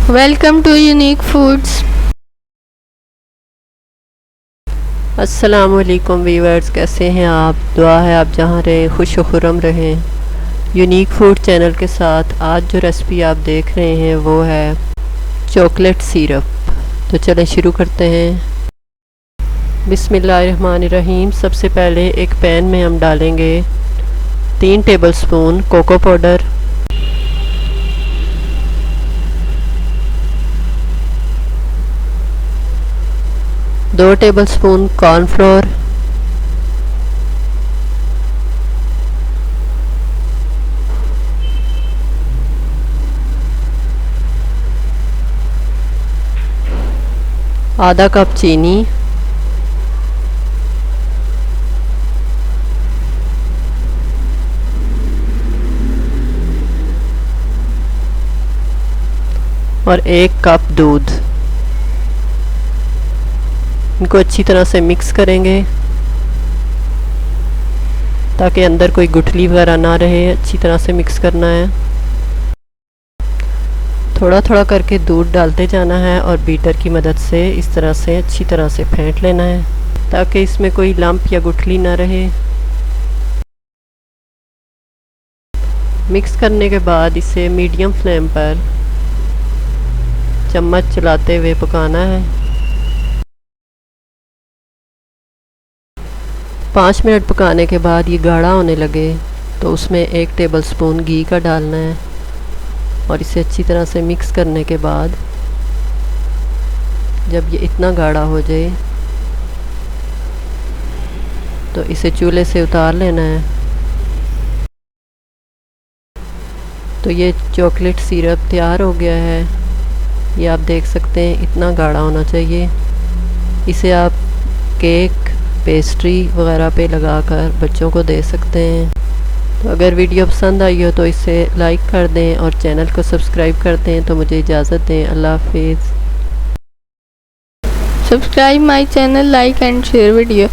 Welcome to unique foods. अस्सलामुअलैकुम viewers, कैसे हैं आप? दुआ है आप जहाँ रहें खुश व खुर्रम रहें। यूनिक फूड चैनल के साथ आज जो रेसिपी आप देख रहे हैं वो है चॉकलेट सिरप। तो चलें शुरू करते हैं। बिस्मिल्लाहिर्रहमानिर्रहीम। सबसे पहले एक पैन में हम डालेंगे 3 tablespoon cocoa powder, 2 tablespoon cornflour, 1/2 cup चीनी, और 1 कप दूध। इनको अच्छी तरह से मिक्स करेंगे ताकि अंदर कोई गुठली वगैरह ना रहे। अच्छी तरह से मिक्स करना है। थोड़ा थोड़ा करके दूध डालते जाना है और बीटर की मदद से इस तरह से अच्छी तरह से फेंट लेना है ताकि इसमें कोई लंप या गुठली ना रहे। मिक्स करने के बाद इसे मीडियम फ्लेम पर चम्मच चलाते हुए पकाना है। 5 मिनट पकाने के बाद ये गाढ़ा होने लगे तो उसमें 1 टेबलस्पून घी का डालना है और इसे अच्छी तरह से मिक्स करने के बाद जब ये इतना गाढ़ा हो जाए तो इसे चूल्हे से उतार लेना है। तो ये चॉकलेट सिरप तैयार हो गया है। ये आप देख सकते हैं इतना गाढ़ा होना चाहिए। इसे आप केक, पेस्ट्री वगैरह पे लगाकर बच्चों को दे सकते हैं। तो अगर वीडियो पसंद आई हो तो इसे लाइक कर दें और चैनल को सब्सक्राइब कर दें। तो मुझे इजाज़त दें। अल्लाह हाफिज़। Subscribe my channel, like and share video.